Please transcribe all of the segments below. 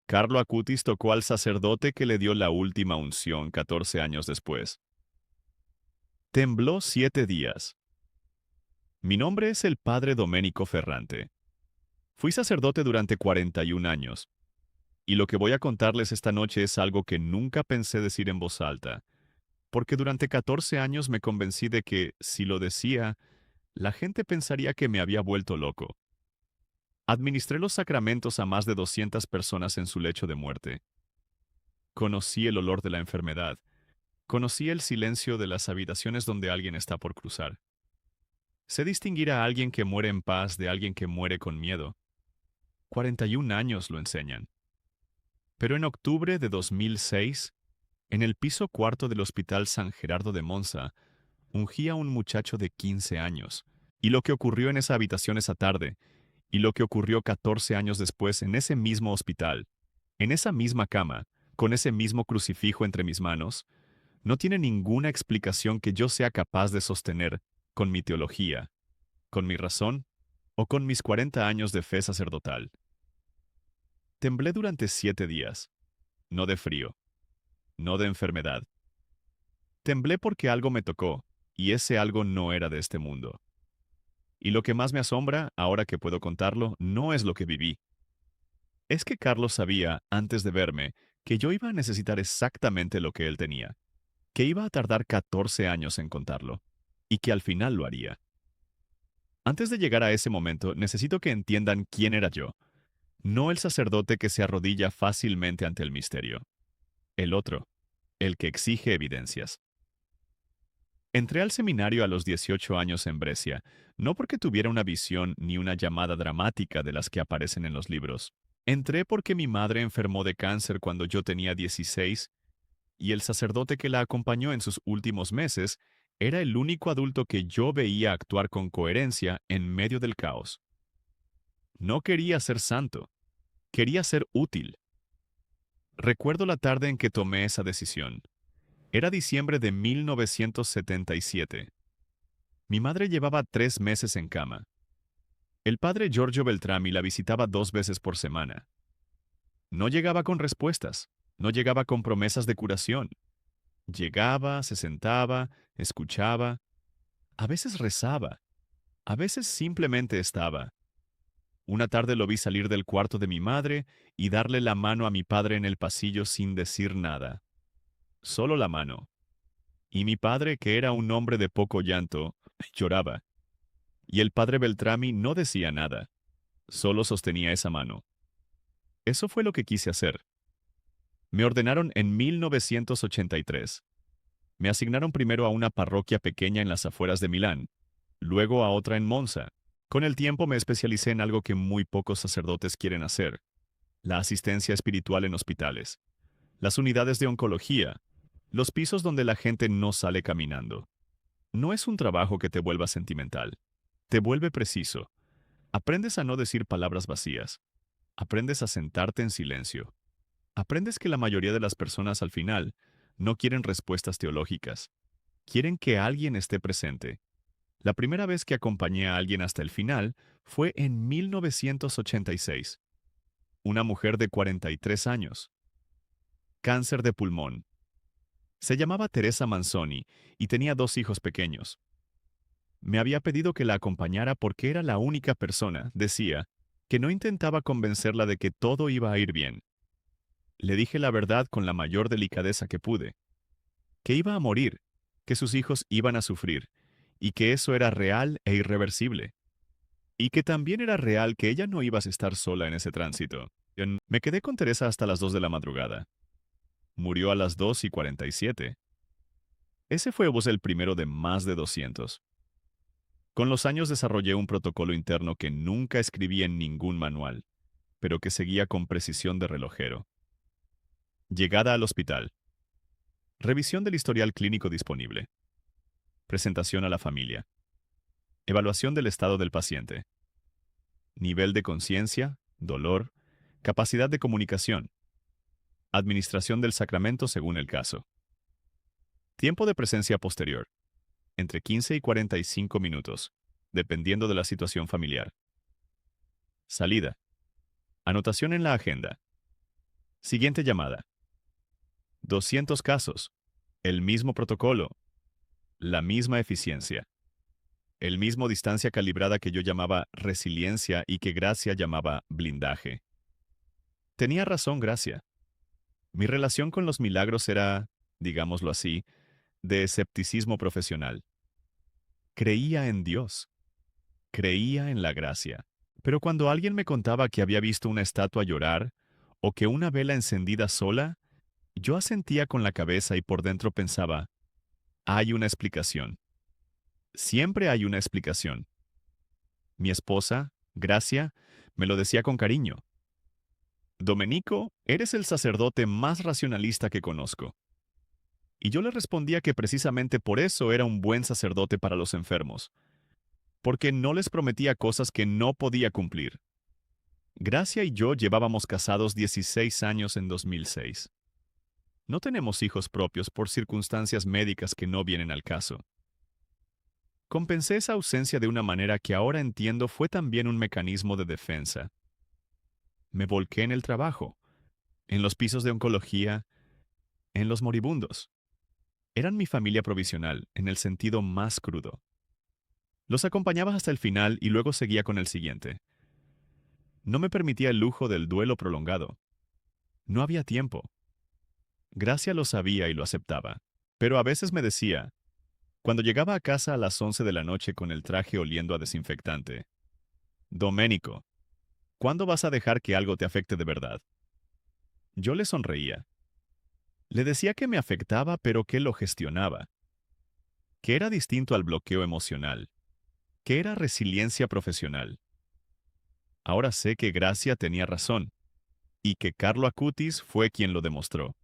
Carlo Acutis tocó al sacerdote que le dio la última unción 14 años después. Tembló 7 días. Mi nombre es el padre Domenico Ferrante. Fui sacerdote durante 41 años, y lo que voy a contarles esta noche es algo que nunca pensé decir en voz alta, porque durante 14 años me convencí de que, si lo decía, la gente pensaría que me había vuelto loco. Administré los sacramentos a más de 200 personas en su lecho de muerte. Conocí el olor de la enfermedad. Conocí el silencio de las habitaciones donde alguien está por cruzar. Sé distinguir a alguien que muere en paz de alguien que muere con miedo. 41 años lo enseñan. Pero en octubre de 2006, en el piso cuarto del Hospital San Gerardo de Monza, ungí a un muchacho de 15 años. Y lo que ocurrió en esa habitación esa tarde, y lo que ocurrió 14 años después en ese mismo hospital, en esa misma cama, con ese mismo crucifijo entre mis manos, no tiene ninguna explicación que yo sea capaz de sostener con mi teología, con mi razón o con mis 40 años de fe sacerdotal. Temblé durante 7 días, no de frío, no de enfermedad. Temblé porque algo me tocó, y ese algo no era de este mundo. Y lo que más me asombra, ahora que puedo contarlo, no es lo que viví. Es que Carlos sabía, antes de verme, que yo iba a necesitar exactamente lo que él tenía, que iba a tardar 14 años en contarlo, y que al final lo haría. Antes de llegar a ese momento, necesito que entiendan quién era yo, no el sacerdote que se arrodilla fácilmente ante el misterio. El otro, el que exige evidencias. Entré al seminario a los 18 años en Brescia, no porque tuviera una visión ni una llamada dramática de las que aparecen en los libros. Entré porque mi madre enfermó de cáncer cuando yo tenía 16 y el sacerdote que la acompañó en sus últimos meses era el único adulto que yo veía actuar con coherencia en medio del caos. No quería ser santo, quería ser útil. Recuerdo la tarde en que tomé esa decisión. Era diciembre de 1977. Mi madre llevaba 3 meses en cama. El padre Giorgio Beltrami la visitaba 2 veces por semana. No llegaba con respuestas, no llegaba con promesas de curación. Llegaba, se sentaba, escuchaba, a veces rezaba, a veces simplemente estaba. Una tarde lo vi salir del cuarto de mi madre y darle la mano a mi padre en el pasillo sin decir nada. Solo la mano. Y mi padre, que era un hombre de poco llanto, lloraba. Y el padre Beltrami no decía nada, solo sostenía esa mano. Eso fue lo que quise hacer. Me ordenaron en 1983. Me asignaron primero a una parroquia pequeña en las afueras de Milán, luego a otra en Monza. Con el tiempo me especialicé en algo que muy pocos sacerdotes quieren hacer: la asistencia espiritual en hospitales, las unidades de oncología, los pisos donde la gente no sale caminando. No es un trabajo que te vuelva sentimental, te vuelve preciso. Aprendes a no decir palabras vacías, aprendes a sentarte en silencio, aprendes que la mayoría de las personas al final no quieren respuestas teológicas, quieren que alguien esté presente. La primera vez que acompañé a alguien hasta el final fue en 1986. Una mujer de 43 años. Cáncer de pulmón. Se llamaba Teresa Manzoni y tenía 2 hijos pequeños. Me había pedido que la acompañara porque era la única persona, decía, que no intentaba convencerla de que todo iba a ir bien. Le dije la verdad con la mayor delicadeza que pude, que iba a morir, que sus hijos iban a sufrir, y que eso era real e irreversible. Y que también era real que ella no iba a estar sola en ese tránsito. Me quedé con Teresa hasta las 2 de la madrugada. Murió a las 2:47. Ese fue el primero de más de 200. Con los años desarrollé un protocolo interno que nunca escribí en ningún manual, pero que seguía con precisión de relojero. Llegada al hospital. Revisión del historial clínico disponible. Presentación a la familia. Evaluación del estado del paciente. Nivel de conciencia, dolor, capacidad de comunicación. Administración del sacramento según el caso. Tiempo de presencia posterior. Entre 15 y 45 minutos, dependiendo de la situación familiar. Salida. Anotación en la agenda. Siguiente llamada. 200 casos. El mismo protocolo. La misma eficiencia. El mismo distancia calibrada que yo llamaba resiliencia y que Gracia llamaba blindaje. Tenía razón Gracia. Mi relación con los milagros era, digámoslo así, de escepticismo profesional. Creía en Dios. Creía en la gracia. Pero cuando alguien me contaba que había visto una estatua llorar o que una vela encendida sola, yo asentía con la cabeza y por dentro pensaba, hay una explicación. Siempre hay una explicación. Mi esposa, Gracia, me lo decía con cariño. Domenico, eres el sacerdote más racionalista que conozco. Y yo le respondía que precisamente por eso era un buen sacerdote para los enfermos, porque no les prometía cosas que no podía cumplir. Gracia y yo llevábamos casados 16 años en 2006. No tenemos hijos propios por circunstancias médicas que no vienen al caso. Compensé esa ausencia de una manera que ahora entiendo fue también un mecanismo de defensa. Me volqué en el trabajo, en los pisos de oncología, en los moribundos. Eran mi familia provisional, en el sentido más crudo. Los acompañaba hasta el final y luego seguía con el siguiente. No me permitía el lujo del duelo prolongado. No había tiempo. Gracia lo sabía y lo aceptaba. Pero a veces me decía, cuando llegaba a casa a las 11 de la noche con el traje oliendo a desinfectante, Domenico, ¿cuándo vas a dejar que algo te afecte de verdad? Yo le sonreía. Le decía que me afectaba pero que lo gestionaba, que era distinto al bloqueo emocional, que era resiliencia profesional. Ahora sé que Gracia tenía razón, y que Carlo Acutis fue quien lo demostró.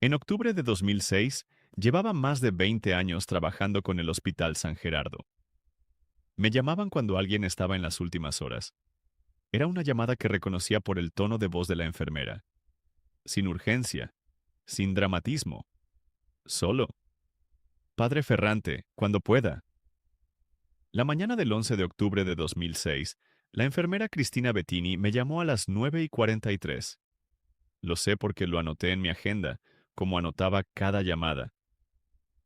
En octubre de 2006, llevaba más de 20 años trabajando con el Hospital San Gerardo. Me llamaban cuando alguien estaba en las últimas horas. Era una llamada que reconocía por el tono de voz de la enfermera. Sin urgencia, sin dramatismo. Solo. Padre Ferrante, cuando pueda. La mañana del 11 de octubre de 2006, la enfermera Cristina Bettini me llamó a las 9:43. Lo sé porque lo anoté en mi agenda, como anotaba cada llamada.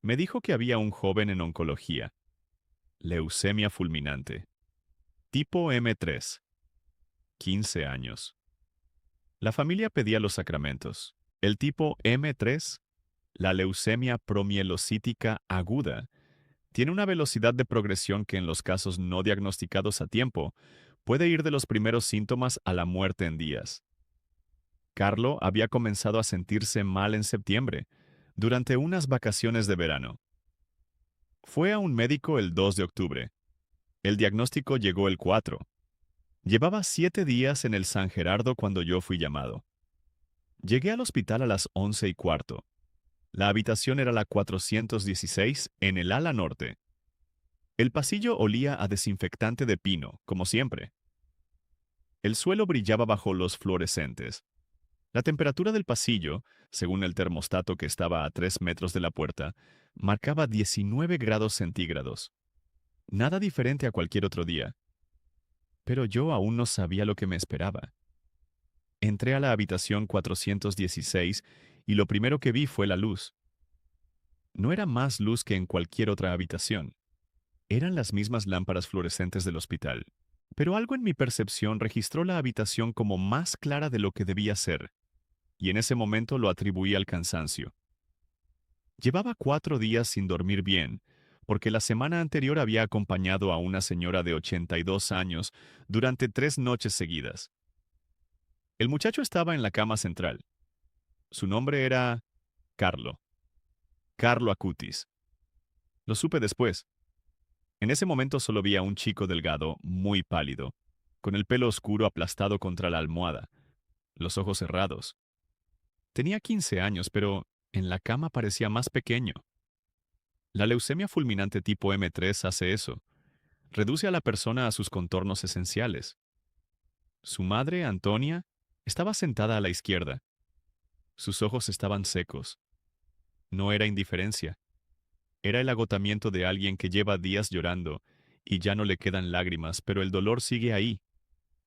Me dijo que había un joven en oncología. Leucemia fulminante. Tipo M3. 15 años. La familia pedía los sacramentos. El tipo M3, la leucemia promielocítica aguda, tiene una velocidad de progresión que en los casos no diagnosticados a tiempo puede ir de los primeros síntomas a la muerte en días. Carlo había comenzado a sentirse mal en septiembre, durante unas vacaciones de verano. Fue a un médico el 2 de octubre. El diagnóstico llegó el 4. Llevaba 7 días en el San Gerardo cuando yo fui llamado. Llegué al hospital a las 11:15. La habitación era la 416 en el ala norte. El pasillo olía a desinfectante de pino, como siempre. El suelo brillaba bajo los fluorescentes. La temperatura del pasillo, según el termostato que estaba a 3 metros de la puerta, marcaba 19 grados centígrados. Nada diferente a cualquier otro día. Pero yo aún no sabía lo que me esperaba. Entré a la habitación 416 y lo primero que vi fue la luz. No era más luz que en cualquier otra habitación. Eran las mismas lámparas fluorescentes del hospital. Pero algo en mi percepción registró la habitación como más clara de lo que debía ser, y en ese momento lo atribuí al cansancio. Llevaba 4 días sin dormir bien, porque la semana anterior había acompañado a una señora de 82 años durante 3 noches seguidas. El muchacho estaba en la cama central. Su nombre era Carlo. Carlo Acutis. Lo supe después. En ese momento solo vi a un chico delgado, muy pálido, con el pelo oscuro aplastado contra la almohada, los ojos cerrados. Tenía 15 años, pero en la cama parecía más pequeño. La leucemia fulminante tipo M3 hace eso. Reduce a la persona a sus contornos esenciales. Su madre, Antonia, estaba sentada a la izquierda. Sus ojos estaban secos. No era indiferencia. Era el agotamiento de alguien que lleva días llorando y ya no le quedan lágrimas, pero el dolor sigue ahí,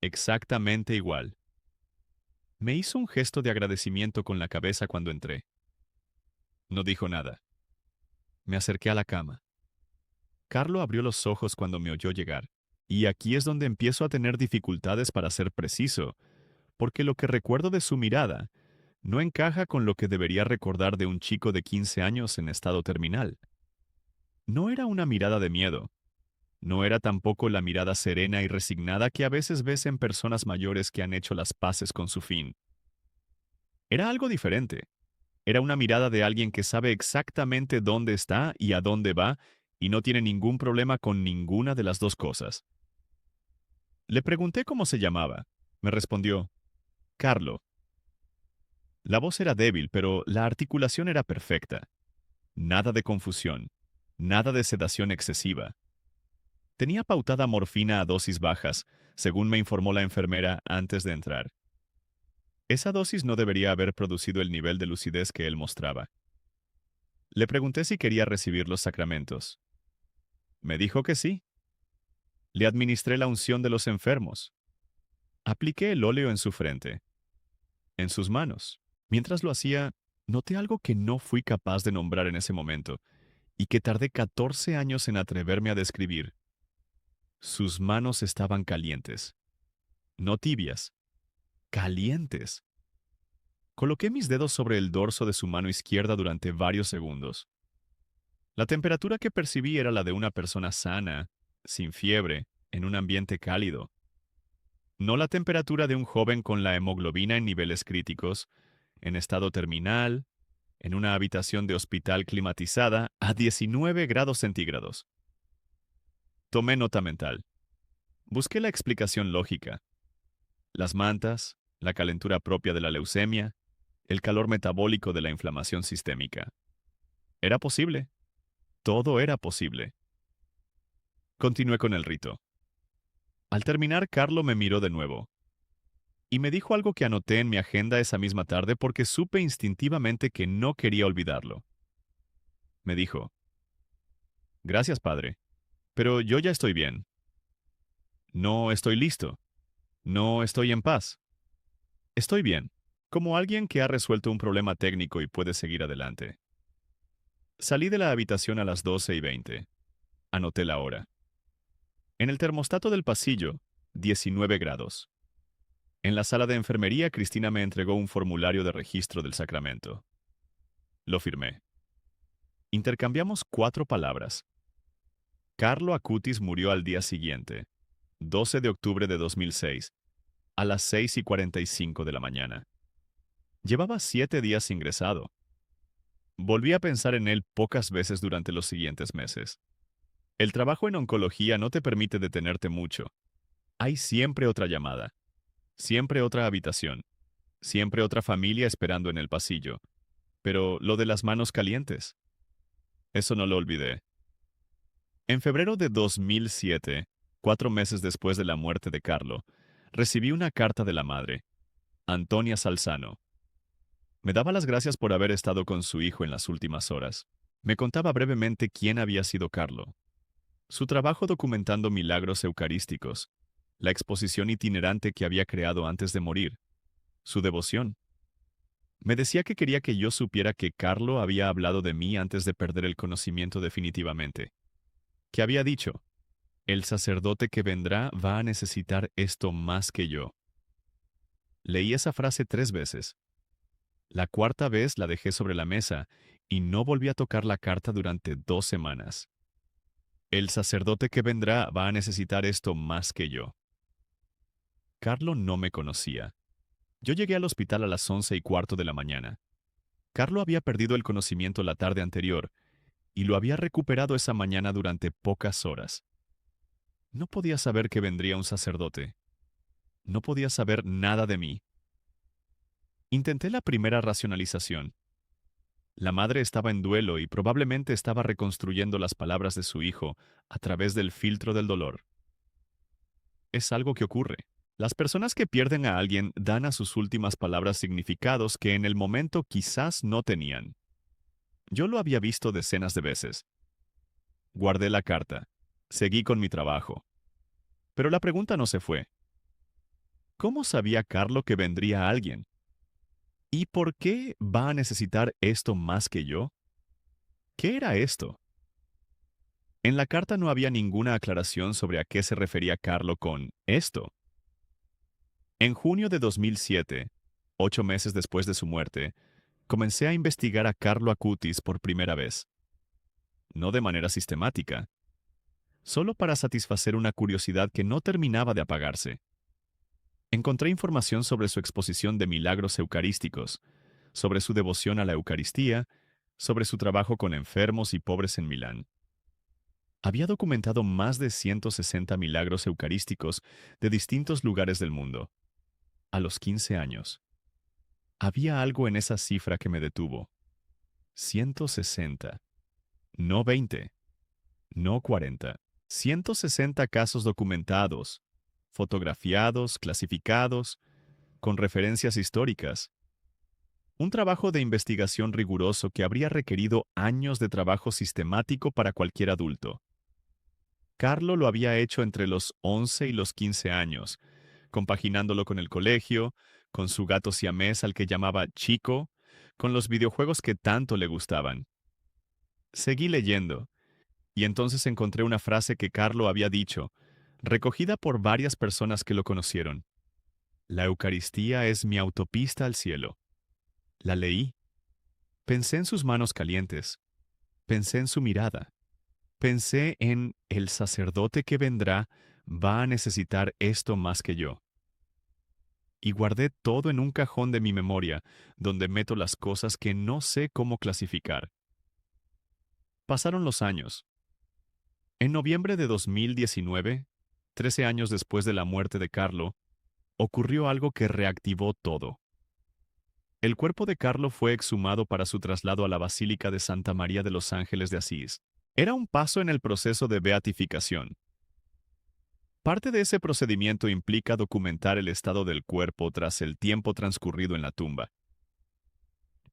exactamente igual. Me hizo un gesto de agradecimiento con la cabeza cuando entré. No dijo nada. Me acerqué a la cama. Carlo abrió los ojos cuando me oyó llegar. Y aquí es donde empiezo a tener dificultades para ser preciso, porque lo que recuerdo de su mirada no encaja con lo que debería recordar de un chico de 15 años en estado terminal. No era una mirada de miedo. No era tampoco la mirada serena y resignada que a veces ves en personas mayores que han hecho las paces con su fin. Era algo diferente. Era una mirada de alguien que sabe exactamente dónde está y a dónde va y no tiene ningún problema con ninguna de las dos cosas. Le pregunté cómo se llamaba. Me respondió, Carlo. La voz era débil, pero la articulación era perfecta. Nada de confusión. Nada de sedación excesiva. Tenía pautada morfina a dosis bajas, según me informó la enfermera antes de entrar. Esa dosis no debería haber producido el nivel de lucidez que él mostraba. Le pregunté si quería recibir los sacramentos. Me dijo que sí. Le administré la unción de los enfermos. Apliqué el óleo en su frente, en sus manos. Mientras lo hacía, noté algo que no fui capaz de nombrar en ese momento y que tardé 14 años en atreverme a describir. Sus manos estaban calientes. No tibias, calientes. Coloqué mis dedos sobre el dorso de su mano izquierda durante varios segundos. La temperatura que percibí era la de una persona sana, sin fiebre, en un ambiente cálido. No la temperatura de un joven con la hemoglobina en niveles críticos, en estado terminal, en una habitación de hospital climatizada a 19 grados centígrados. Tomé nota mental. Busqué la explicación lógica. Las mantas, la calentura propia de la leucemia, el calor metabólico de la inflamación sistémica. Era posible. Todo era posible. Continué con el rito. Al terminar, Carlo me miró de nuevo. Y me dijo algo que anoté en mi agenda esa misma tarde porque supe instintivamente que no quería olvidarlo. Me dijo, gracias, padre, pero yo ya estoy bien. No estoy listo. No estoy en paz. Estoy bien, como alguien que ha resuelto un problema técnico y puede seguir adelante. Salí de la habitación a las 12:20. Anoté la hora. En el termostato del pasillo, 19 grados. En la sala de enfermería, Cristina me entregó un formulario de registro del sacramento. Lo firmé. Intercambiamos 4 palabras. Carlo Acutis murió al día siguiente, 12 de octubre de 2006, a las 6:45 de la mañana. Llevaba 7 días ingresado. Volví a pensar en él pocas veces durante los siguientes meses. El trabajo en oncología no te permite detenerte mucho. Hay siempre otra llamada, siempre otra habitación, siempre otra familia esperando en el pasillo. Pero lo de las manos calientes, eso no lo olvidé. En febrero de 2007, 4 meses después de la muerte de Carlo, recibí una carta de la madre, Antonia Salzano. Me daba las gracias por haber estado con su hijo en las últimas horas. Me contaba brevemente quién había sido Carlo, su trabajo documentando milagros eucarísticos, la exposición itinerante que había creado antes de morir, su devoción. Me decía que quería que yo supiera que Carlo había hablado de mí antes de perder el conocimiento definitivamente. Que había dicho, el sacerdote que vendrá va a necesitar esto más que yo. Leí esa frase 3 veces. La cuarta vez la dejé sobre la mesa y no volví a tocar la carta durante 2 semanas. El sacerdote que vendrá va a necesitar esto más que yo. Carlo no me conocía. Yo llegué al hospital a las 11:15 de la mañana. Carlo había perdido el conocimiento la tarde anterior y lo había recuperado esa mañana durante pocas horas. No podía saber que vendría un sacerdote. No podía saber nada de mí. Intenté la primera racionalización. La madre estaba en duelo y probablemente estaba reconstruyendo las palabras de su hijo a través del filtro del dolor. Es algo que ocurre. Las personas que pierden a alguien dan a sus últimas palabras significados que en el momento quizás no tenían. Yo lo había visto decenas de veces. Guardé la carta. Seguí con mi trabajo. Pero la pregunta no se fue. ¿Cómo sabía Carlo que vendría alguien? ¿Y por qué va a necesitar esto más que yo? ¿Qué era esto? En la carta no había ninguna aclaración sobre a qué se refería Carlo con esto. En junio de 2007, 8 meses después de su muerte, comencé a investigar a Carlo Acutis por primera vez. No de manera sistemática, solo para satisfacer una curiosidad que no terminaba de apagarse. Encontré información sobre su exposición de milagros eucarísticos, sobre su devoción a la Eucaristía, sobre su trabajo con enfermos y pobres en Milán. Había documentado más de 160 milagros eucarísticos de distintos lugares del mundo. A los 15 años. Había algo en esa cifra que me detuvo. 160. No 20. No 40. 160 casos documentados, fotografiados, clasificados, con referencias históricas. Un trabajo de investigación riguroso que habría requerido años de trabajo sistemático para cualquier adulto. Carlo lo había hecho entre los 11 y los 15 años, compaginándolo con el colegio, con su gato siamés al que llamaba Chico, con los videojuegos que tanto le gustaban. Seguí leyendo, y entonces encontré una frase que Carlo había dicho, recogida por varias personas que lo conocieron. La Eucaristía es mi autopista al cielo. La leí. Pensé en sus manos calientes. Pensé en su mirada. Pensé en el sacerdote que vendrá va a necesitar esto más que yo. Y guardé todo en un cajón de mi memoria, donde meto las cosas que no sé cómo clasificar. Pasaron los años. En noviembre de 2019, 13 años después de la muerte de Carlo, ocurrió algo que reactivó todo. El cuerpo de Carlo fue exhumado para su traslado a la Basílica de Santa María de los Ángeles de Asís. Era un paso en el proceso de beatificación. Parte de ese procedimiento implica documentar el estado del cuerpo tras el tiempo transcurrido en la tumba.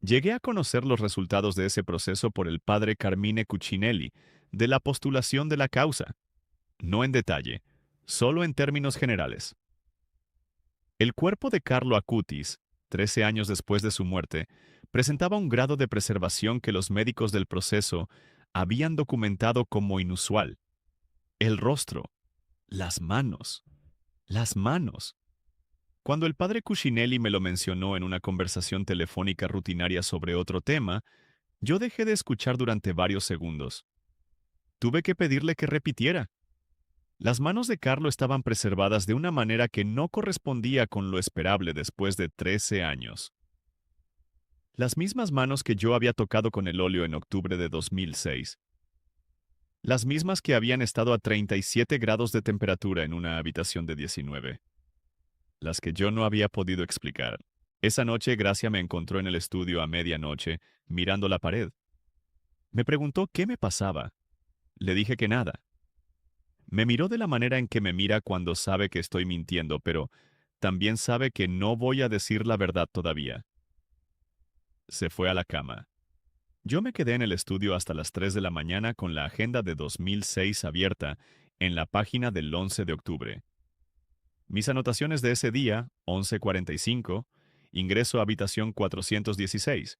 Llegué a conocer los resultados de ese proceso por el padre Carmine Cuccinelli, de la postulación de la causa. No en detalle, solo en términos generales. El cuerpo de Carlo Acutis, 13 años después de su muerte, presentaba un grado de preservación que los médicos del proceso habían documentado como inusual. El rostro, las manos, las manos. Cuando el padre Cuccinelli me lo mencionó en una conversación telefónica rutinaria sobre otro tema, yo dejé de escuchar durante varios segundos. Tuve que pedirle que repitiera. Las manos de Carlo estaban preservadas de una manera que no correspondía con lo esperable después de 13 años. Las mismas manos que yo había tocado con el óleo en octubre de 2006. Las mismas que habían estado a 37 grados de temperatura en una habitación de 19. Las que yo no había podido explicar. Esa noche Gracia me encontró en el estudio a medianoche, mirando la pared. Me preguntó qué me pasaba. Le dije que nada. Me miró de la manera en que me mira cuando sabe que estoy mintiendo, pero también sabe que no voy a decir la verdad todavía. Se fue a la cama. Yo me quedé en el estudio hasta las 3 de la mañana con la agenda de 2006 abierta en la página del 11 de octubre. Mis anotaciones de ese día, 11:45, ingreso a habitación 416,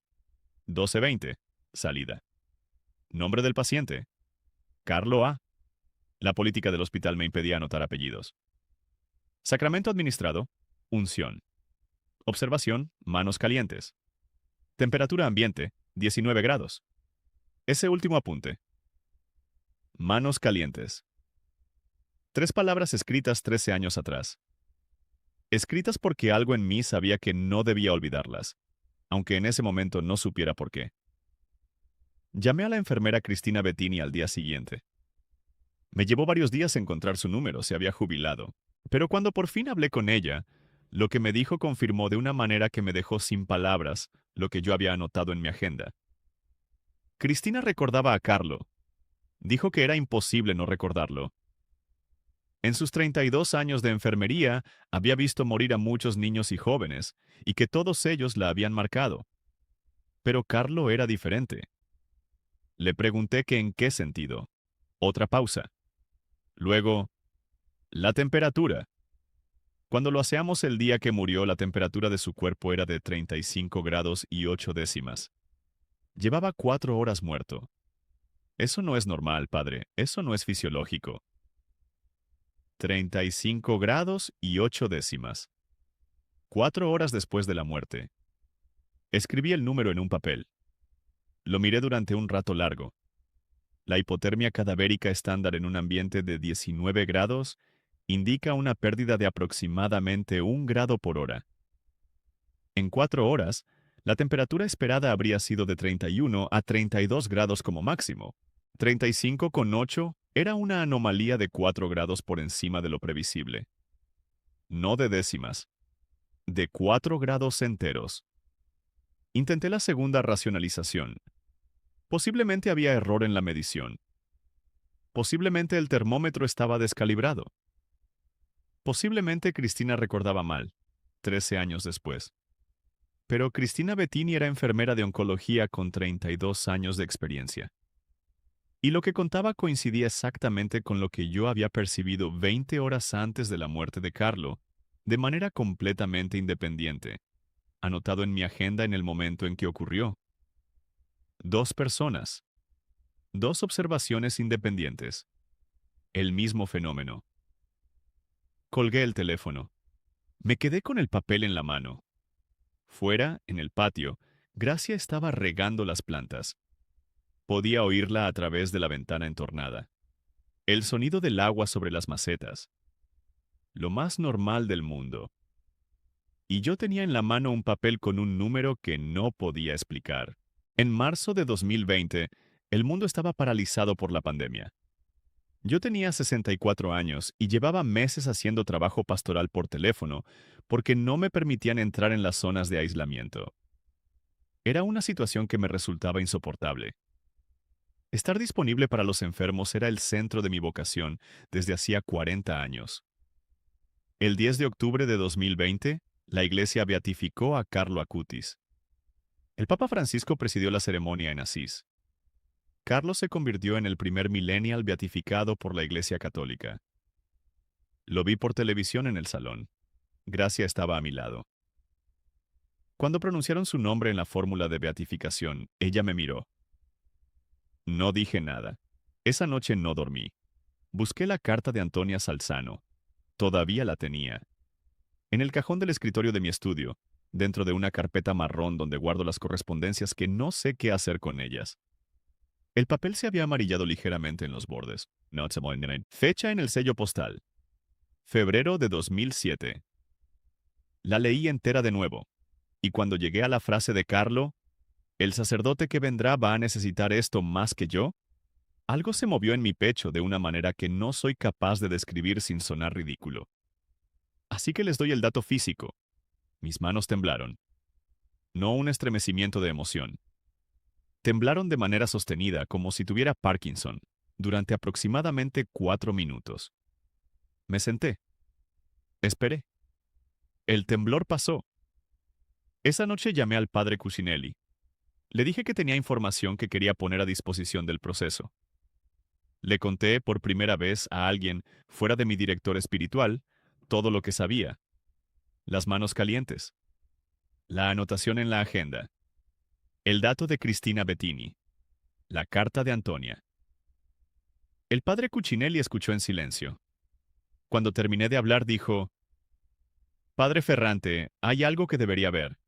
12:20, salida. Nombre del paciente, Carlo A. La política del hospital me impedía anotar apellidos. Sacramento administrado, unción. Observación, manos calientes. Temperatura ambiente, 19 grados. Ese último apunte. Manos calientes. 3 palabras escritas 13 años atrás. Escritas porque algo en mí sabía que no debía olvidarlas, aunque en ese momento no supiera por qué. Llamé a la enfermera Cristina Bettini al día siguiente. Me llevó varios días encontrar su número, se había jubilado. Pero cuando por fin hablé con ella, lo que me dijo confirmó de una manera que me dejó sin palabras lo que yo había anotado en mi agenda. Cristina recordaba a Carlo. Dijo que era imposible no recordarlo. En sus 32 años de enfermería, había visto morir a muchos niños y jóvenes, y que todos ellos la habían marcado. Pero Carlo era diferente. Le pregunté que en qué sentido. Otra pausa. Luego, la temperatura. Cuando lo aseamos el día que murió, la temperatura de su cuerpo era de 35 grados y 8 décimas. Llevaba 4 horas muerto. Eso no es normal, padre. Eso no es fisiológico. 35 grados y 8 décimas. 4 horas después de la muerte. Escribí el número en un papel. Lo miré durante un rato largo. La hipotermia cadavérica estándar en un ambiente de 19 grados indica una pérdida de aproximadamente 1 grado por hora. En 4 horas, la temperatura esperada habría sido de 31 a 32 grados como máximo. 35,8 era una anomalía de 4 grados por encima de lo previsible. No de décimas, de 4 grados enteros. Intenté la segunda racionalización. Posiblemente había error en la medición. Posiblemente el termómetro estaba descalibrado. Posiblemente Cristina recordaba mal, 13 años después. Pero Cristina Bettini era enfermera de oncología con 32 años de experiencia. Y lo que contaba coincidía exactamente con lo que yo había percibido 20 horas antes de la muerte de Carlo, de manera completamente independiente, anotado en mi agenda en el momento en que ocurrió. 2 personas, 2 observaciones independientes, el mismo fenómeno. Colgué el teléfono. Me quedé con el papel en la mano. Fuera, en el patio, Gracia estaba regando las plantas. Podía oírla a través de la ventana entornada. El sonido del agua sobre las macetas. Lo más normal del mundo. Y yo tenía en la mano un papel con un número que no podía explicar. En marzo de 2020, el mundo estaba paralizado por la pandemia. Yo tenía 64 años y llevaba meses haciendo trabajo pastoral por teléfono porque no me permitían entrar en las zonas de aislamiento. Era una situación que me resultaba insoportable. Estar disponible para los enfermos era el centro de mi vocación desde hacía 40 años. El 10 de octubre de 2020, la Iglesia beatificó a Carlo Acutis. El Papa Francisco presidió la ceremonia en Asís. Carlos se convirtió en el primer millennial beatificado por la Iglesia Católica. Lo vi por televisión en el salón. Gracia estaba a mi lado. Cuando pronunciaron su nombre en la fórmula de beatificación, ella me miró. No dije nada. Esa noche no dormí. Busqué la carta de Antonia Salzano. Todavía la tenía. En el cajón del escritorio de mi estudio, dentro de una carpeta marrón donde guardo las correspondencias que no sé qué hacer con ellas. El papel se había amarillado ligeramente en los bordes. Fecha en el sello postal. Febrero de 2007. La leí entera de nuevo. Y cuando llegué a la frase de Carlo, ¿el sacerdote que vendrá va a necesitar esto más que yo? Algo se movió en mi pecho de una manera que no soy capaz de describir sin sonar ridículo. Así que les doy el dato físico. Mis manos temblaron. No un estremecimiento de emoción. Temblaron de manera sostenida, como si tuviera Parkinson, durante aproximadamente 4 minutos. Me senté. Esperé. El temblor pasó. Esa noche llamé al padre Cucinelli. Le dije que tenía información que quería poner a disposición del proceso. Le conté por primera vez a alguien fuera de mi director espiritual todo lo que sabía. Las manos calientes. La anotación en la agenda. El dato de Cristina Bettini. La carta de Antonia. El padre Cucinelli escuchó en silencio. Cuando terminé de hablar dijo, «Padre Ferrante, hay algo que debería ver».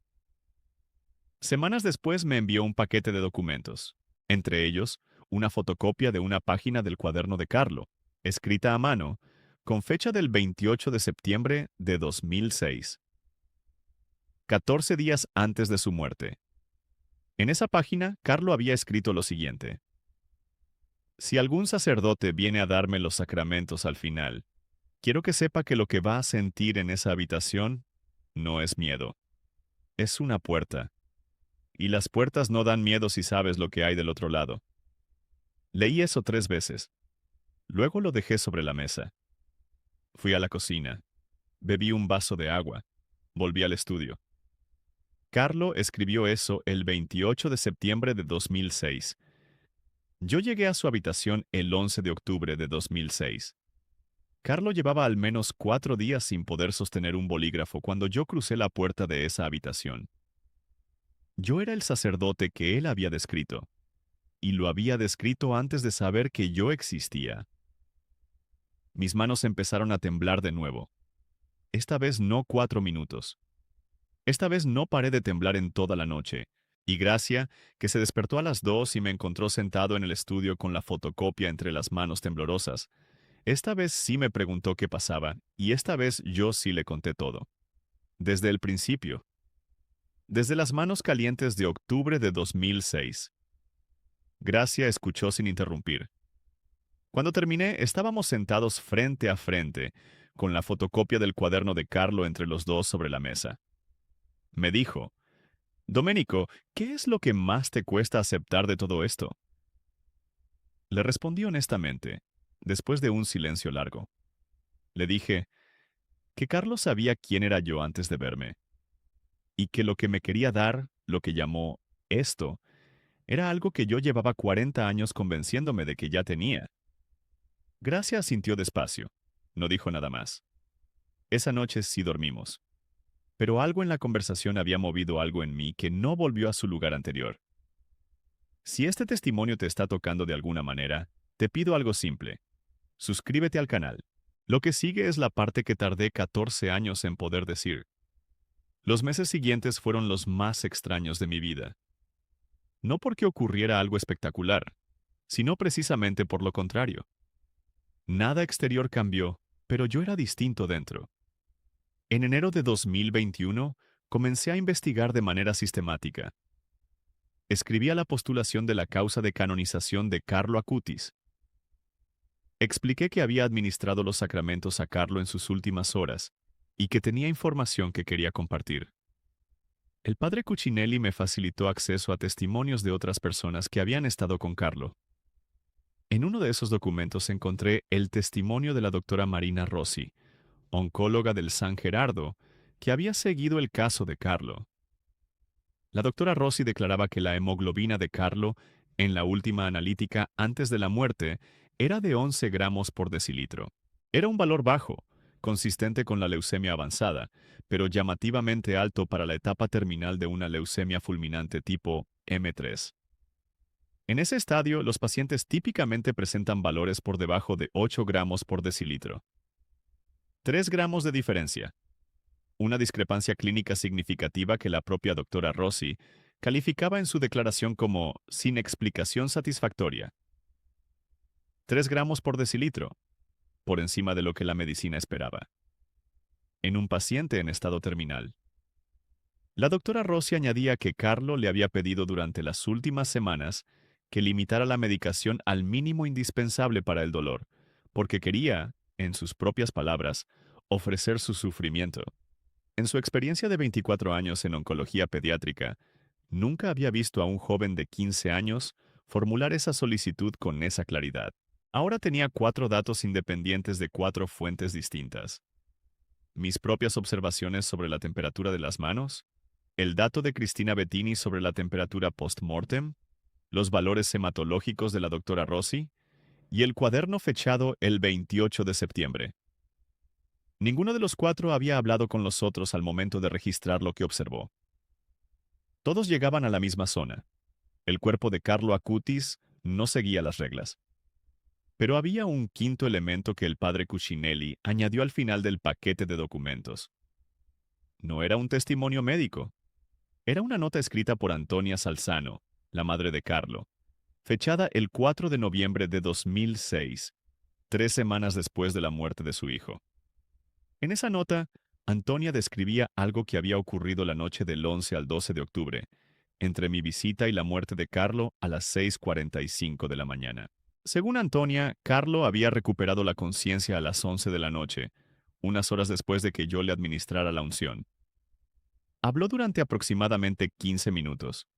Semanas después me envió un paquete de documentos, entre ellos una fotocopia de una página del cuaderno de Carlo, escrita a mano, con fecha del 28 de septiembre de 2006. 14 días antes de su muerte. En esa página, Carlo había escrito lo siguiente. Si algún sacerdote viene a darme los sacramentos al final, quiero que sepa que lo que va a sentir en esa habitación no es miedo. Es una puerta. Y las puertas no dan miedo si sabes lo que hay del otro lado. Leí eso 3 veces. Luego lo dejé sobre la mesa. Fui a la cocina. Bebí un vaso de agua. Volví al estudio. Carlo escribió eso el 28 de septiembre de 2006. Yo llegué a su habitación el 11 de octubre de 2006. Carlo llevaba al menos 4 días sin poder sostener un bolígrafo cuando yo crucé la puerta de esa habitación. Yo era el sacerdote que él había descrito, y lo había descrito antes de saber que yo existía. Mis manos empezaron a temblar de nuevo. Esta vez no 4 minutos. Esta vez no paré de temblar en toda la noche, y Gracia, que se despertó a las 2 y me encontró sentado en el estudio con la fotocopia entre las manos temblorosas, esta vez sí me preguntó qué pasaba, y esta vez yo sí le conté todo. Desde el principio. Desde las manos calientes de octubre de 2006. Gracia escuchó sin interrumpir. Cuando terminé, estábamos sentados frente a frente, con la fotocopia del cuaderno de Carlo entre los dos sobre la mesa. Me dijo, Domenico, ¿qué es lo que más te cuesta aceptar de todo esto? Le respondí honestamente, después de un silencio largo. Le dije que Carlos sabía quién era yo antes de verme, y que lo que me quería dar, lo que llamó esto, era algo que yo llevaba 40 años convenciéndome de que ya tenía. Gracia asintió despacio. No dijo nada más. Esa noche sí dormimos. Pero algo en la conversación había movido algo en mí que no volvió a su lugar anterior. Si este testimonio te está tocando de alguna manera, te pido algo simple. Suscríbete al canal. Lo que sigue es la parte que tardé 14 años en poder decir. Los meses siguientes fueron los más extraños de mi vida. No porque ocurriera algo espectacular, sino precisamente por lo contrario. Nada exterior cambió, pero yo era distinto dentro. En enero de 2021, comencé a investigar de manera sistemática. Escribí a la postulación de la causa de canonización de Carlo Acutis. Expliqué que había administrado los sacramentos a Carlo en sus últimas horas y que tenía información que quería compartir. El padre Cuccinelli me facilitó acceso a testimonios de otras personas que habían estado con Carlo. En uno de esos documentos encontré el testimonio de la doctora Marina Rossi, oncóloga del San Gerardo, que había seguido el caso de Carlo. La doctora Rossi declaraba que la hemoglobina de Carlo, en la última analítica antes de la muerte, era de 11 gramos por decilitro. Era un valor bajo, consistente con la leucemia avanzada, pero llamativamente alto para la etapa terminal de una leucemia fulminante tipo M3. En ese estadio, los pacientes típicamente presentan valores por debajo de 8 gramos por decilitro. 3 gramos de diferencia. Una discrepancia clínica significativa que la propia doctora Rossi calificaba en su declaración como sin explicación satisfactoria. 3 gramos por decilitro, por encima de lo que la medicina esperaba. En un paciente en estado terminal. La doctora Rossi añadía que Carlo le había pedido durante las últimas semanas que limitara la medicación al mínimo indispensable para el dolor, porque quería, en sus propias palabras, ofrecer su sufrimiento. En su experiencia de 24 años en oncología pediátrica, nunca había visto a un joven de 15 años formular esa solicitud con esa claridad. Ahora tenía 4 datos independientes de 4 fuentes distintas. Mis propias observaciones sobre la temperatura de las manos, el dato de Cristina Bettini sobre la temperatura post-mortem, los valores hematológicos de la doctora Rossi y el cuaderno fechado el 28 de septiembre. Ninguno de los 4 había hablado con los otros al momento de registrar lo que observó. Todos llegaban a la misma zona. El cuerpo de Carlo Acutis no seguía las reglas. Pero había un quinto elemento que el padre Cuccinelli añadió al final del paquete de documentos. No era un testimonio médico. Era una nota escrita por Antonia Salzano, la madre de Carlo, fechada el 4 de noviembre de 2006, 3 semanas después de la muerte de su hijo. En esa nota, Antonia describía algo que había ocurrido la noche del 11 al 12 de octubre, entre mi visita y la muerte de Carlo a las 6:45 de la mañana. Según Antonia, Carlo había recuperado la conciencia a las 11 de la noche, unas horas después de que yo le administrara la unción. Habló durante aproximadamente 15 minutos.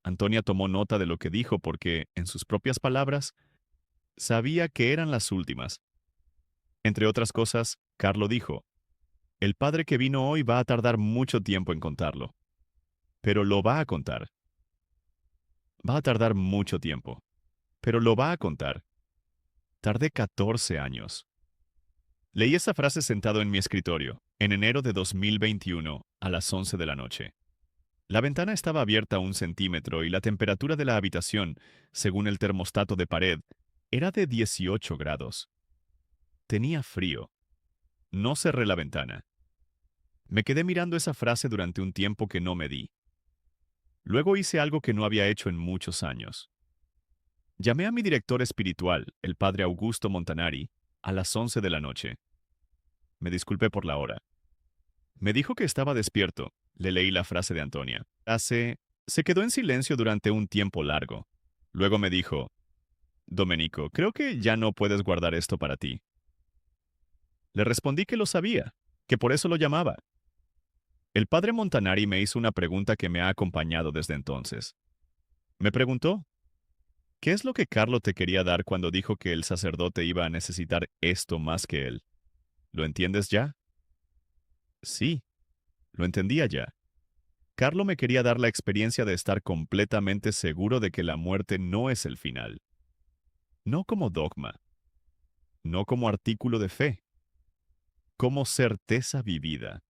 Antonia tomó nota de lo que dijo porque, en sus propias palabras, sabía que eran las últimas. Entre otras cosas, Carlo dijo, el padre que vino hoy va a tardar mucho tiempo en contarlo. Pero lo va a contar. Va a tardar mucho tiempo. Pero lo va a contar. Tardé 14 años. Leí esa frase sentado en mi escritorio, en enero de 2021, a las 11 de la noche. La ventana estaba abierta a 1 centímetro y la temperatura de la habitación, según el termostato de pared, era de 18 grados. Tenía frío. No cerré la ventana. Me quedé mirando esa frase durante un tiempo que no medí. Luego hice algo que no había hecho en muchos años. Llamé a mi director espiritual, el padre Augusto Montanari, a las 11 de la noche. Me disculpé por la hora. Me dijo que estaba despierto. Le leí la frase de Antonia. Se quedó en silencio durante un tiempo largo. Luego me dijo, Domenico, creo que ya no puedes guardar esto para ti. Le respondí que lo sabía, que por eso lo llamaba. El padre Montanari me hizo una pregunta que me ha acompañado desde entonces. Me preguntó, ¿qué es lo que Carlo te quería dar cuando dijo que el sacerdote iba a necesitar esto más que él? ¿Lo entiendes ya? Sí, lo entendía ya. Carlo me quería dar la experiencia de estar completamente seguro de que la muerte no es el final. No como dogma, no como artículo de fe, como certeza vivida.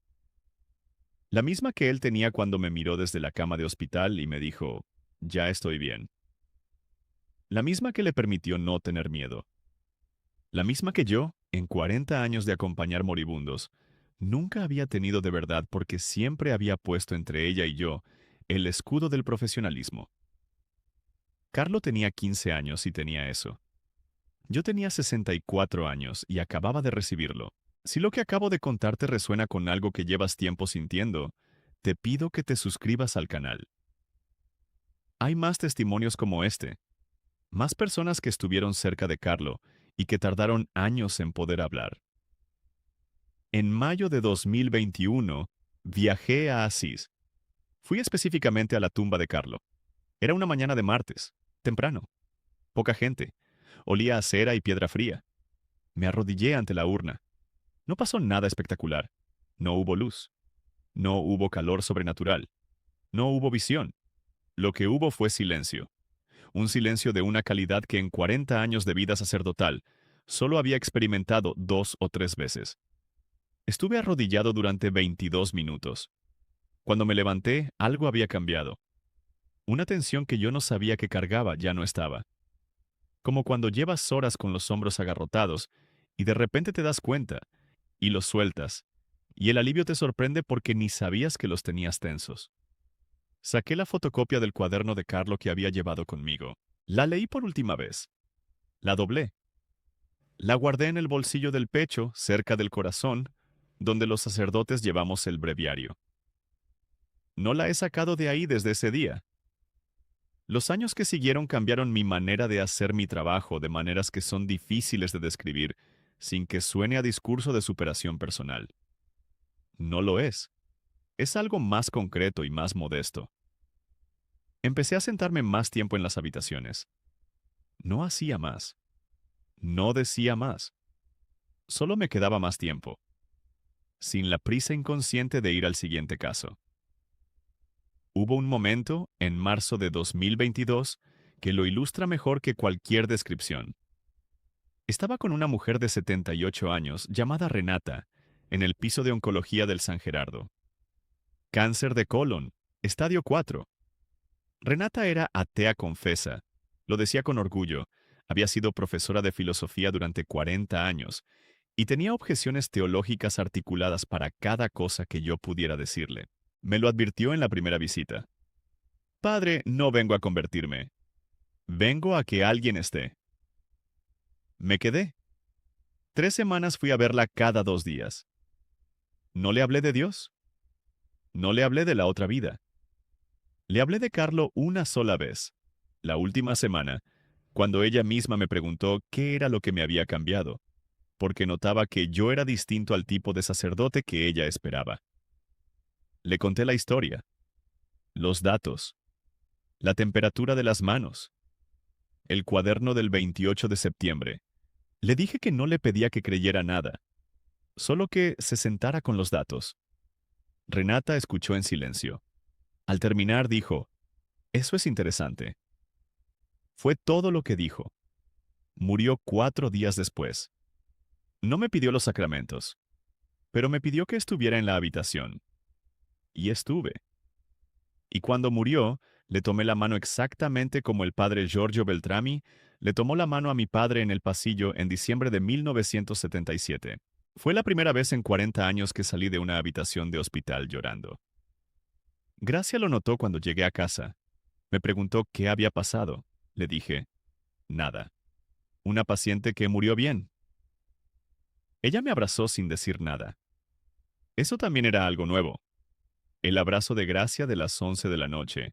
La misma que él tenía cuando me miró desde la cama de hospital y me dijo, ya estoy bien. La misma que le permitió no tener miedo. La misma que yo, en 40 años de acompañar moribundos, nunca había tenido de verdad porque siempre había puesto entre ella y yo el escudo del profesionalismo. Carlo tenía 15 años y tenía eso. Yo tenía 64 años y acababa de recibirlo. Si lo que acabo de contar te resuena con algo que llevas tiempo sintiendo, te pido que te suscribas al canal. Hay más testimonios como este, más personas que estuvieron cerca de Carlo y que tardaron años en poder hablar. En mayo de 2021, viajé a Asís. Fui específicamente a la tumba de Carlo. Era una mañana de martes, temprano. Poca gente. Olía a cera y piedra fría. Me arrodillé ante la urna. No pasó nada espectacular. No hubo luz. No hubo calor sobrenatural. No hubo visión. Lo que hubo fue silencio. Un silencio de una calidad que en 40 años de vida sacerdotal solo había experimentado 2 o 3 veces. Estuve arrodillado durante 22 minutos. Cuando me levanté, algo había cambiado. Una tensión que yo no sabía que cargaba ya no estaba. Como cuando llevas horas con los hombros agarrotados y de repente te das cuenta y los sueltas, y el alivio te sorprende porque ni sabías que los tenías tensos. Saqué la fotocopia del cuaderno de Carlo que había llevado conmigo. La leí por última vez. La doblé. La guardé en el bolsillo del pecho, cerca del corazón, donde los sacerdotes llevamos el breviario. No la he sacado de ahí desde ese día. Los años que siguieron cambiaron mi manera de hacer mi trabajo de maneras que son difíciles de describir sin que suene a discurso de superación personal. No lo es. Es algo más concreto y más modesto. Empecé a sentarme más tiempo en las habitaciones. No hacía más. No decía más. Solo me quedaba más tiempo, sin la prisa inconsciente de ir al siguiente caso. Hubo un momento, en marzo de 2022, que lo ilustra mejor que cualquier descripción. Estaba con una mujer de 78 años llamada Renata, en el piso de oncología del San Gerardo. Cáncer de colon, estadio 4. Renata era atea confesa. Lo decía con orgullo. Había sido profesora de filosofía durante 40 años y tenía objeciones teológicas articuladas para cada cosa que yo pudiera decirle. Me lo advirtió en la primera visita. Padre, no vengo a convertirme. Vengo a que alguien esté. Me quedé. 3 semanas fui a verla cada 2 días. No le hablé de Dios. No le hablé de la otra vida. Le hablé de Carlo una sola vez, la última semana, cuando ella misma me preguntó qué era lo que me había cambiado, porque notaba que yo era distinto al tipo de sacerdote que ella esperaba. Le conté la historia, los datos, la temperatura de las manos, el cuaderno del 28 de septiembre. Le dije que no le pedía que creyera nada, solo que se sentara con los datos. Renata escuchó en silencio. Al terminar dijo, «Eso es interesante». Fue todo lo que dijo. Murió 4 días después. No me pidió los sacramentos, pero me pidió que estuviera en la habitación. Y estuve. Y cuando murió, le tomé la mano exactamente como el padre Giorgio Beltrami le tomó la mano a mi padre en el pasillo en diciembre de 1977. Fue la primera vez en 40 años que salí de una habitación de hospital llorando. Gracia lo notó cuando llegué a casa. Me preguntó qué había pasado. Le dije, nada. Una paciente que murió bien. Ella me abrazó sin decir nada. Eso también era algo nuevo. El abrazo de Gracia de las 11 de la noche,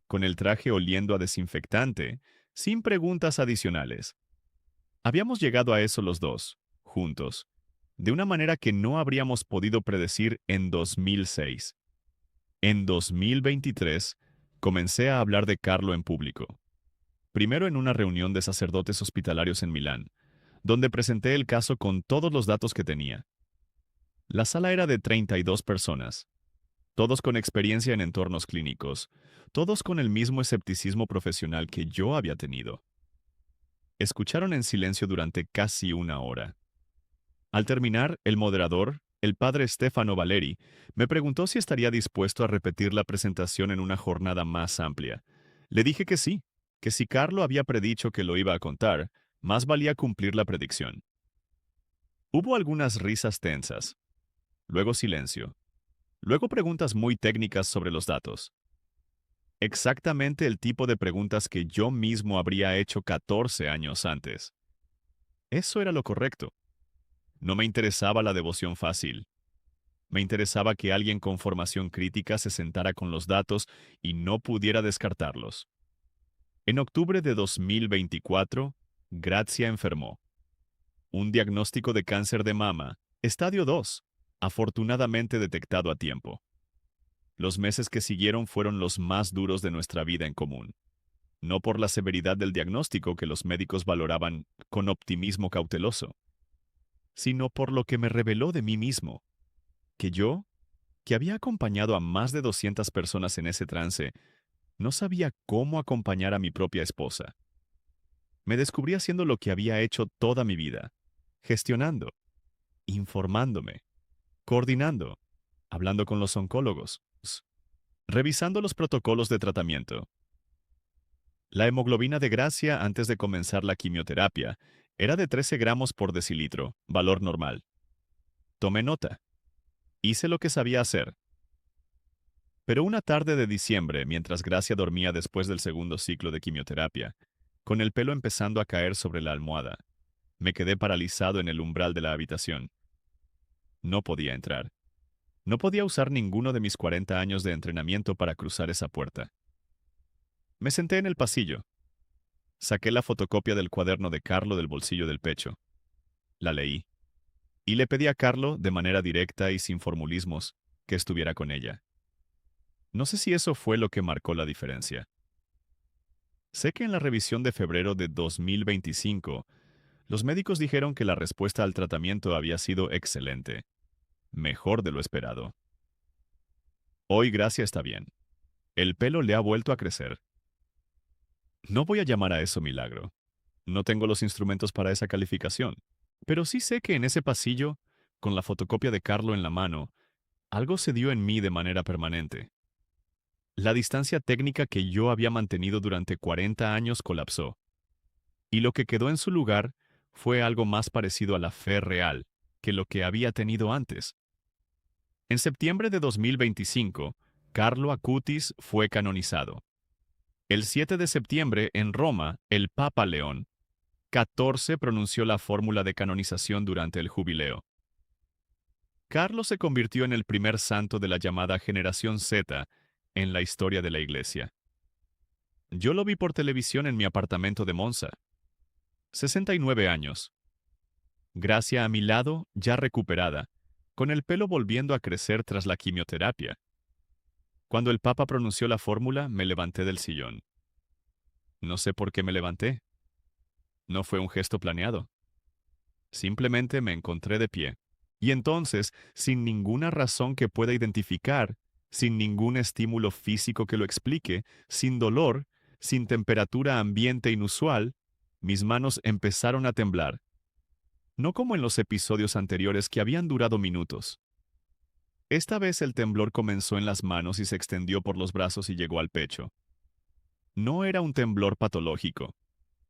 con el traje oliendo a desinfectante, sin preguntas adicionales. Habíamos llegado a eso los dos, juntos, de una manera que no habríamos podido predecir en 2006. En 2023, comencé a hablar de Carlo en público. Primero en una reunión de sacerdotes hospitalarios en Milán, donde presenté el caso con todos los datos que tenía. La sala era de 32 personas, todos con experiencia en entornos clínicos, todos con el mismo escepticismo profesional que yo había tenido. Escucharon en silencio durante casi una hora. Al terminar, el moderador, el padre Stefano Valeri, me preguntó si estaría dispuesto a repetir la presentación en una jornada más amplia. Le dije que si Carlo había predicho que lo iba a contar, más valía cumplir la predicción. Hubo algunas risas tensas, luego silencio, luego preguntas muy técnicas sobre los datos. Exactamente el tipo de preguntas que yo mismo habría hecho 14 años antes. Eso era lo correcto. No me interesaba la devoción fácil. Me interesaba que alguien con formación crítica se sentara con los datos y no pudiera descartarlos. En octubre de 2024, Grazia enfermó. Un diagnóstico de cáncer de mama, estadio 2, afortunadamente detectado a tiempo. Los meses que siguieron fueron los más duros de nuestra vida en común. No por la severidad del diagnóstico que los médicos valoraban con optimismo cauteloso, sino por lo que me reveló de mí mismo, que yo, que había acompañado a más de 200 personas en ese trance, no sabía cómo acompañar a mi propia esposa. Me descubrí haciendo lo que había hecho toda mi vida, gestionando, informándome, coordinando, hablando con los oncólogos, revisando los protocolos de tratamiento. La hemoglobina de Gracia antes de comenzar la quimioterapia era de 13 gramos por decilitro, valor normal. Tomé nota. Hice lo que sabía hacer. Pero una tarde de diciembre, mientras Gracia dormía después del segundo ciclo de quimioterapia, con el pelo empezando a caer sobre la almohada, me quedé paralizado en el umbral de la habitación. No podía entrar. No podía usar ninguno de mis 40 años de entrenamiento para cruzar esa puerta. Me senté en el pasillo. Saqué la fotocopia del cuaderno de Carlo del bolsillo del pecho. La leí. Y le pedí a Carlo, de manera directa y sin formulismos, que estuviera con ella. No sé si eso fue lo que marcó la diferencia. Sé que en la revisión de febrero de 2025, los médicos dijeron que la respuesta al tratamiento había sido excelente, mejor de lo esperado. Hoy Gracia está bien. El pelo le ha vuelto a crecer. No voy a llamar a eso milagro. No tengo los instrumentos para esa calificación. Pero sí sé que en ese pasillo, con la fotocopia de Carlo en la mano, algo se dio en mí de manera permanente. La distancia técnica que yo había mantenido durante 40 años colapsó. Y lo que quedó en su lugar fue algo más parecido a la fe real que lo que había tenido antes. En septiembre de 2025, Carlo Acutis fue canonizado. El 7 de septiembre, en Roma, el Papa León XIV pronunció la fórmula de canonización durante el jubileo. Carlos se convirtió en el primer santo de la llamada Generación Z en la historia de la Iglesia. Yo lo vi por televisión en mi apartamento de Monza. 69 años. Gracia a mi lado, ya recuperada, con el pelo volviendo a crecer tras la quimioterapia. Cuando el Papa pronunció la fórmula, me levanté del sillón. No sé por qué me levanté. No fue un gesto planeado. Simplemente me encontré de pie. Y entonces, sin ninguna razón que pueda identificar, sin ningún estímulo físico que lo explique, sin dolor, sin temperatura ambiente inusual, mis manos empezaron a temblar. no como en los episodios anteriores que habían durado minutos. Esta vez el temblor comenzó en las manos y se extendió por los brazos y llegó al pecho. No era un temblor patológico.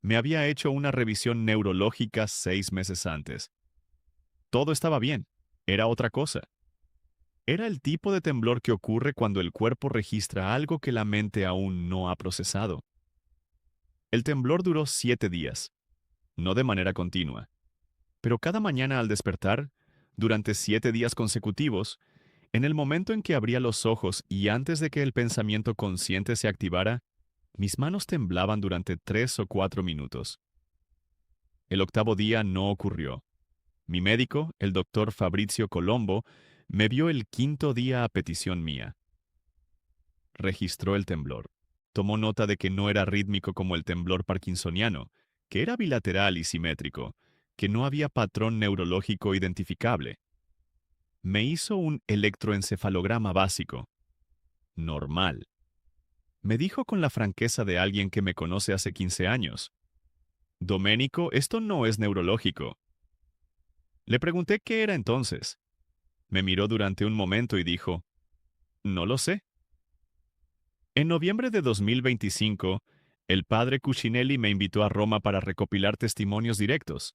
Me había hecho una revisión neurológica 6 meses antes. Todo estaba bien. Era otra cosa. Era el tipo de temblor que ocurre cuando el cuerpo registra algo que la mente aún no ha procesado. El temblor duró 7 días, no de manera continua, pero cada mañana al despertar, durante 7 días consecutivos, en el momento en que abría los ojos y antes de que el pensamiento consciente se activara, mis manos temblaban durante 3 o 4 minutos. El octavo día no ocurrió. Mi médico, el doctor Fabrizio Colombo, me vio el quinto día a petición mía. Registró el temblor. Tomó nota de que no era rítmico como el temblor parkinsoniano, que era bilateral y simétrico, que no había patrón neurológico identificable. Me hizo un electroencefalograma básico. Normal. Me dijo con la franqueza de alguien que me conoce hace 15 años. Doménico, esto no es neurológico. Le pregunté qué era entonces. Me miró durante un momento y dijo, no lo sé. En noviembre de 2025, el padre Cucinelli me invitó a Roma para recopilar testimonios directos.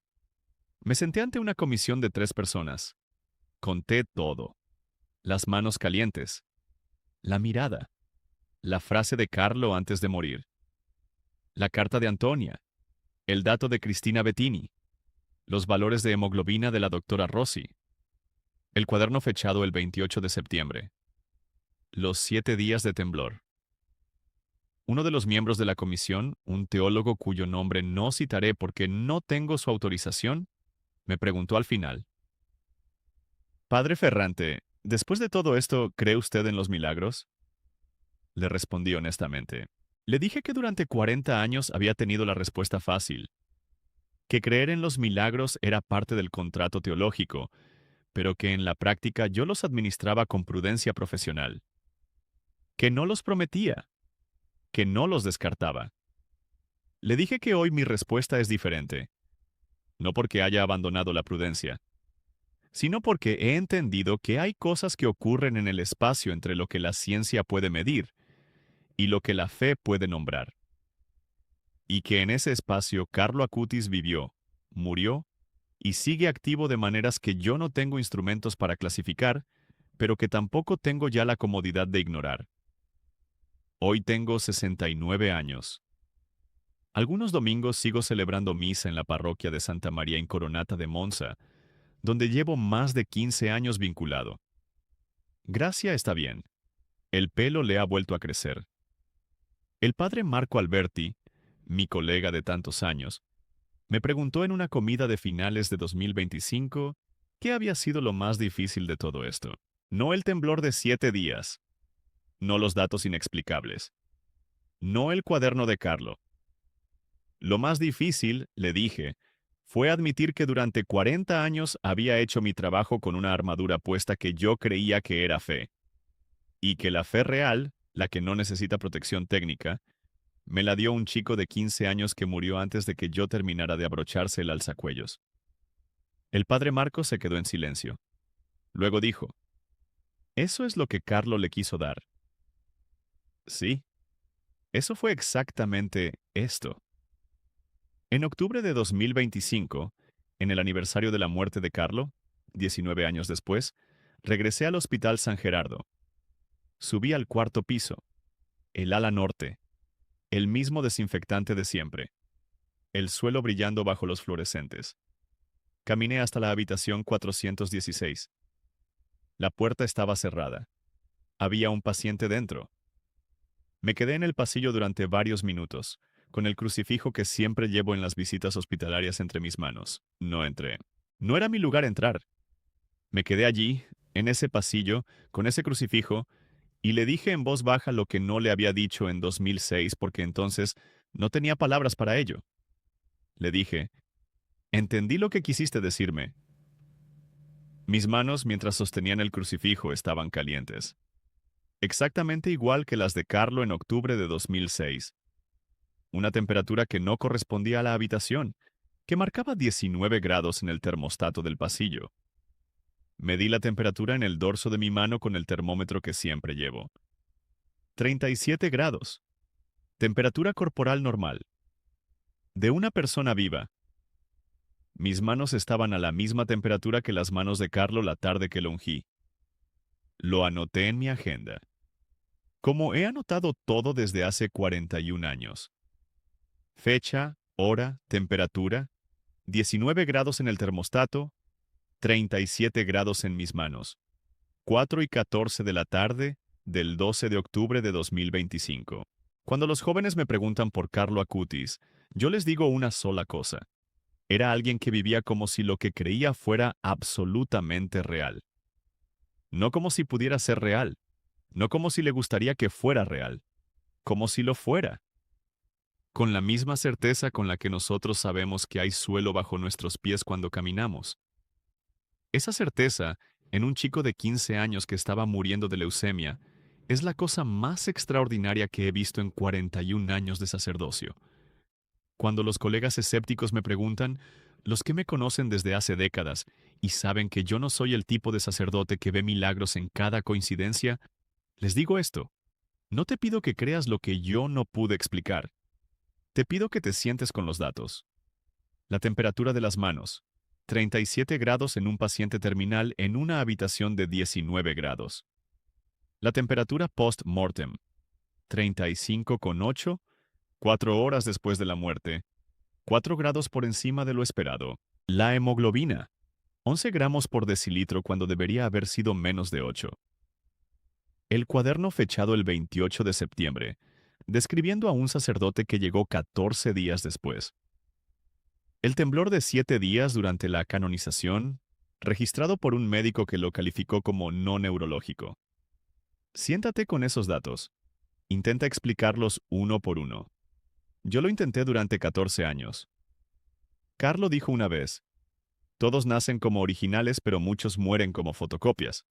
Me senté ante una comisión de 3 personas. Conté todo. Las manos calientes. La mirada. La frase de Carlo antes de morir. La carta de Antonia. El dato de Cristina Bettini. Los valores de hemoglobina de la doctora Rossi. El cuaderno fechado el 28 de septiembre. Los 7 días de temblor. Uno de los miembros de la comisión, un teólogo cuyo nombre no citaré porque no tengo su autorización, me preguntó al final: Padre Ferrante, después de todo esto, ¿cree usted en los milagros? Le respondí honestamente. Le dije que durante 40 años había tenido la respuesta fácil, que creer en los milagros era parte del contrato teológico, pero que en la práctica yo los administraba con prudencia profesional, que no los prometía, que no los descartaba. Le dije que hoy mi respuesta es diferente, no porque haya abandonado la prudencia, sino porque he entendido que hay cosas que ocurren en el espacio entre lo que la ciencia puede medir y lo que la fe puede nombrar, y que en ese espacio Carlo Acutis vivió, murió y sigue activo de maneras que yo no tengo instrumentos para clasificar, pero que tampoco tengo ya la comodidad de ignorar. Hoy tengo 69 años. Algunos domingos sigo celebrando misa en la parroquia de Santa María Incoronata de Monza, donde llevo más de 15 años vinculado. Gracia está bien. El pelo le ha vuelto a crecer. El padre Marco Alberti, mi colega de tantos años, me preguntó en una comida de finales de 2025 qué había sido lo más difícil de todo esto. No el temblor de 7 días, no los datos inexplicables, no el cuaderno de Carlo. Lo más difícil, le dije, fue admitir que durante 40 años había hecho mi trabajo con una armadura puesta que yo creía que era fe, y que la fe real, la que no necesita protección técnica, me la dio un chico de 15 años que murió antes de que yo terminara de abrocharse el alzacuellos. El padre Marcos se quedó en silencio. Luego dijo, «Eso es lo que Carlo le quiso dar». Sí, eso fue exactamente esto. En octubre de 2025, en el aniversario de la muerte de Carlo, 19 años después, regresé al Hospital San Gerardo. Subí al cuarto piso, el ala norte, el mismo desinfectante de siempre, el suelo brillando bajo los fluorescentes. Caminé hasta la habitación 416. La puerta estaba cerrada. Había un paciente dentro. Me quedé en el pasillo durante varios minutos, con el crucifijo que siempre llevo en las visitas hospitalarias entre mis manos. No entré. No era mi lugar entrar. Me quedé allí, en ese pasillo, con ese crucifijo, y le dije en voz baja lo que no le había dicho en 2006 porque entonces no tenía palabras para ello. Le dije, entendí lo que quisiste decirme. Mis manos, mientras sostenían el crucifijo, estaban calientes. Exactamente igual que las de Carlo en octubre de 2006. Una temperatura que no correspondía a la habitación, que marcaba 19 grados en el termostato del pasillo. Medí la temperatura en el dorso de mi mano con el termómetro que siempre llevo. 37 grados. Temperatura corporal normal. De una persona viva. Mis manos estaban a la misma temperatura que las manos de Carlo la tarde que lo ungí. Lo anoté en mi agenda. Como he anotado todo desde hace 41 años. Fecha, hora, temperatura, 19 grados en el termostato, 37 grados en mis manos. 4:14 de la tarde del 12 de octubre de 2025. Cuando los jóvenes me preguntan por Carlo Acutis, yo les digo una sola cosa. Era alguien que vivía como si lo que creía fuera absolutamente real. No como si pudiera ser real, no como si le gustaría que fuera real, como si lo fuera. Con la misma certeza con la que nosotros sabemos que hay suelo bajo nuestros pies cuando caminamos. Esa certeza, en un chico de 15 años que estaba muriendo de leucemia, es la cosa más extraordinaria que he visto en 41 años de sacerdocio. Cuando los colegas escépticos me preguntan, los que me conocen desde hace décadas y saben que yo no soy el tipo de sacerdote que ve milagros en cada coincidencia, les digo esto: no te pido que creas lo que yo no pude explicar. Te pido que te sientes con los datos. La temperatura de las manos: 37 grados en un paciente terminal en una habitación de 19 grados. La temperatura post-mortem: 35,8, 4 horas después de la muerte, 4 grados por encima de lo esperado. La hemoglobina: 11 gramos por decilitro cuando debería haber sido menos de 8. El cuaderno fechado el 28 de septiembre, describiendo a un sacerdote que llegó 14 días después. El temblor de 7 días durante la canonización, registrado por un médico que lo calificó como no neurológico. Siéntate con esos datos. Intenta explicarlos uno por uno. Yo lo intenté durante 14 años. Carlo dijo una vez: todos nacen como originales, pero muchos mueren como fotocopias.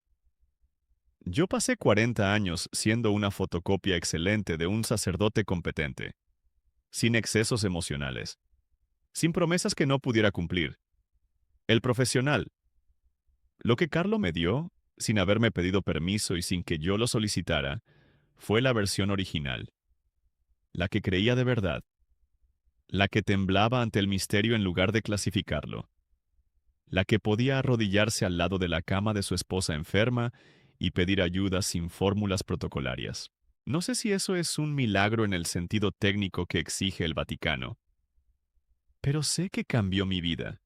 Yo pasé 40 años siendo una fotocopia excelente de un sacerdote competente, sin excesos emocionales, sin promesas que no pudiera cumplir. El profesional. Lo que Carlo me dio, sin haberme pedido permiso y sin que yo lo solicitara, fue la versión original. La que creía de verdad. La que temblaba ante el misterio en lugar de clasificarlo. La que podía arrodillarse al lado de la cama de su esposa enferma y pedir ayuda sin fórmulas protocolarias. No sé si eso es un milagro en el sentido técnico que exige el Vaticano, pero sé que cambió mi vida,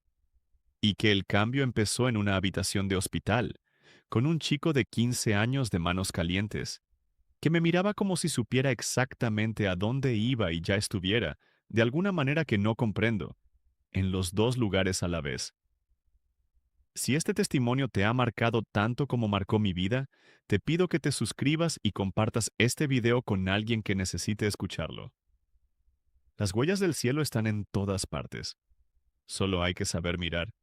y que el cambio empezó en una habitación de hospital, con un chico de 15 años de manos calientes, que me miraba como si supiera exactamente a dónde iba y ya estuviera, de alguna manera que no comprendo, en los dos lugares a la vez. Si este testimonio te ha marcado tanto como marcó mi vida, te pido que te suscribas y compartas este video con alguien que necesite escucharlo. Las huellas del cielo están en todas partes. Solo hay que saber mirar.